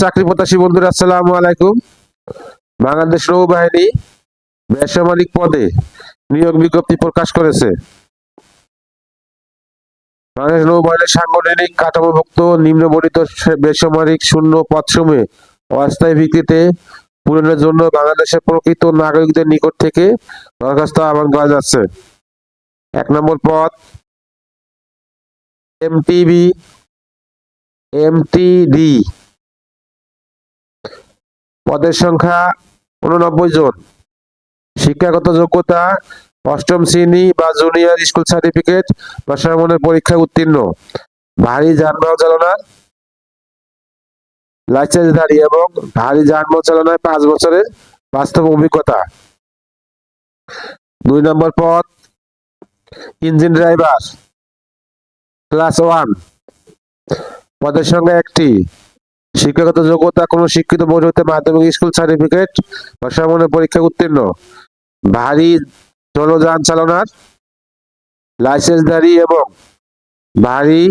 চাকরি প্রত্যাশী বন্ধুরা, আসসালামু আলাইকুম। বাংলাদেশ নৌবাহিনী বেসামরিক পদে নিয়োগ বিজ্ঞপ্তি প্রকাশ করেছে। বাংলাদেশ নৌবাহিনীর সাংগঠনিক কাঠামোভুক্ত নিম্নবর্ণিত বেসামরিক শূন্য পদসমূহে অস্থায়ী ভিত্তিতে পূরণের জন্য বাংলাদেশের প্রকৃত নাগরিকদের নিকট থেকে দরখাস্ত আহ্বান করা যাচ্ছে। 1 নম্বর পদ এমটিডি, পদের সংখ্যা 89 জন। শিক্ষাগত যোগ্যতা অষ্টম শ্রেণী বা জুনিয়র স্কুল সার্টিফিকেট বা সমমানের পরীক্ষায় উত্তীর্ণ, ভারী যানবাহন চালনার লাইসেন্সধারী এবং ভারী যানবাহন চালনায় 5 বছরের বাস্তব অভিজ্ঞতা। 2 নম্বর পদ ইঞ্জিন ড্রাইভার ক্লাস 1, পদের সংখ্যা 1টি। শিক্ষাগত যোগ্যতা কোনো শিক্ষিত বোর্ড হতে মাধ্যমিক স্কুল সার্টিফিকেট বা সমমানের পরীক্ষায় উত্তীর্ণ, ভারী জলযান চালনার লাইসেন্সধারী এবং ভারী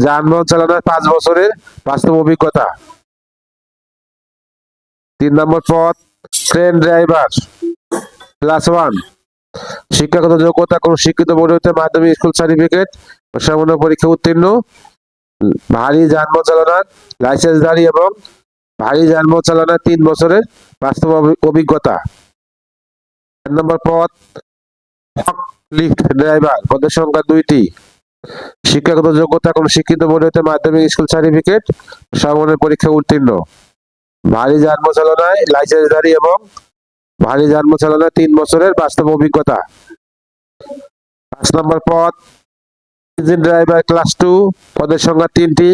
যানবাহন চালানোর 5 বছরের বাস্তব অভিজ্ঞতা। 3 নম্বর পদ ট্রেন ড্রাইভার ক্লাস 1, শিক্ষাগত যোগ্যতা কোনো শিক্ষিত বোর্ড হতে মাধ্যমিক স্কুল সার্টিফিকেট বা সমমানের পরীক্ষা উত্তীর্ণ, ভারী যানবাহন চালানোর লাইসেন্সধারী এবং ভারী যানবাহন চালানোর 3 বছরের বাস্তব অভিজ্ঞতা। 4 নম্বর পদ লিফট ড্রাইভার, পদের সংখ্যা 2টি। শিক্ষাগত যোগ্যতা কোনো শিক্ষিত বোর্ড হতে মাধ্যমিক স্কুল সার্টিফিকেট সমমানের পরীক্ষা উত্তীর্ণ, ভারী যানবাহন চালনায় লাইসেন্সধারী এবং ভারী যানবাহন চালনায় 3 বছরের বাস্তব অভিজ্ঞতা। 5 নম্বর পদ ইঞ্জিন ড্রাইভার ক্লাস 2, পদের সংখ্যা 3টি।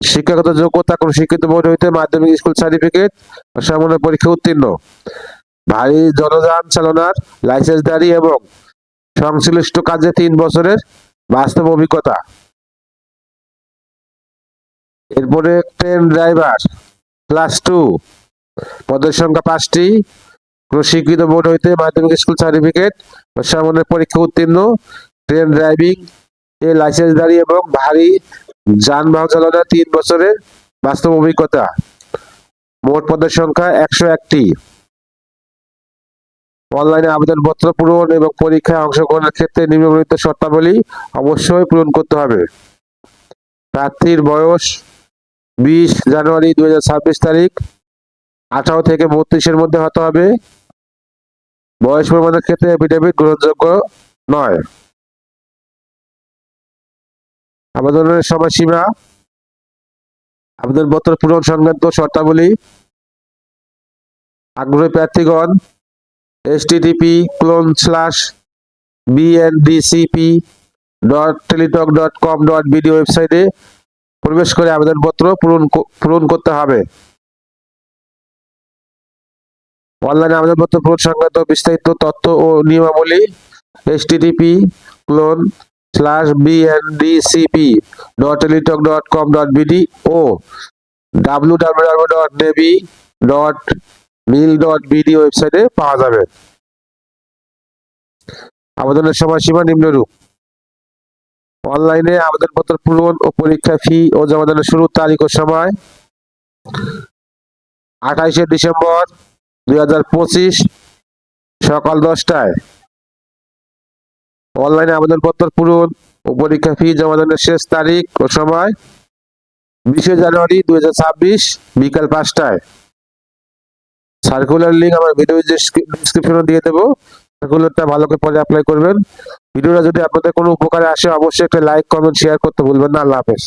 শিক্ষাগত যোগ্যতা কোনো শিক্ষিত বোর্ড হইতে মাধ্যমিক স্কুল সার্টিফিকেট বা সমমানের পরীক্ষা উত্তীর্ণ, ভারী জলযান চালনার লাইসেন্সধারী এবং সংশ্লিষ্ট কাজে 3 বছরের বাস্তব অভিজ্ঞতা। এরপরে ট্রেন ড্রাইভার ক্লাস 2, পদের সংখ্যা 5টি। কোনো শিক্ষিত বোর্ড হইতে মাধ্যমিক স্কুল সার্টিফিকেট বা সমমানের পরীক্ষা উত্তীর্ণ, ট্রেন ড্রাইভিং এ লাইসেন্সধারী এবং ভারী যানবাহন চালনার 3 বছরের বাস্তব অভিজ্ঞতা। মোট পদের সংখ্যা 101টি। অনলাইনে আবেদনপত্র পূরণ এবং পরীক্ষায় অংশগ্রহণের ক্ষেত্রে নিম্নলিখিত শর্তাবলী অবশ্যই পূরণ করতে হবে। প্রার্থীর বয়স 20 জানুয়ারি 2026 তারিখ, 18 থেকে 32-এর মধ্যে হতে হবে। বয়স প্রমাণের ক্ষেত্রে এফিডেভিট গ্রহণযোগ্য নয়। আবেদনের সময়সীমা, আবেদনপত্র পূরণ সংক্রান্ত শর্তাবলী। আগ্রহী প্রার্থীগণ http://bndcp.teletalk.com.bd ওয়েবসাইটে প্রবেশ করে আবেদনপত্র পূরণ করতে হবে। অনলাইনে আবেদনপত্র পূরণ সংক্রান্ত বিস্তারিত তথ্য ও নিয়মাবলী http://bndcp.teletalk.com.bd ও www.navy.mil.bd ওয়েবসাইটে পাওয়া যাবে। আবেদনের সময়সীমা নিম্নরূপ: অনলাইনে আবেদনপত্র পূরণ ও পরীক্ষা ফি ও জমাদানের শুরুর তারিখ ও সময় 28শে ডিসেম্বর 2025 সকাল 10টায়। অনলাইনে আবেদনপত্র পূরণ ও পরীক্ষা ফি জমাদানের শেষ তারিখ ও সময় 20শে জানুয়ারি 2026 বিকাল 5টায়। সার্কুলার লিঙ্ক আমার ভিডিও ডেসক্রিপশনে দিয়ে দেবো। সার্কুলারটা ভালো করে পরে অ্যাপ্লাই করবেন। ভিডিওটা যদি আপনাদের কোনো উপকারে আসে অবশ্যই একটা লাইক, কমেন্ট, শেয়ার করতে ভুলবেন না। আল্লাহ হাফেজ।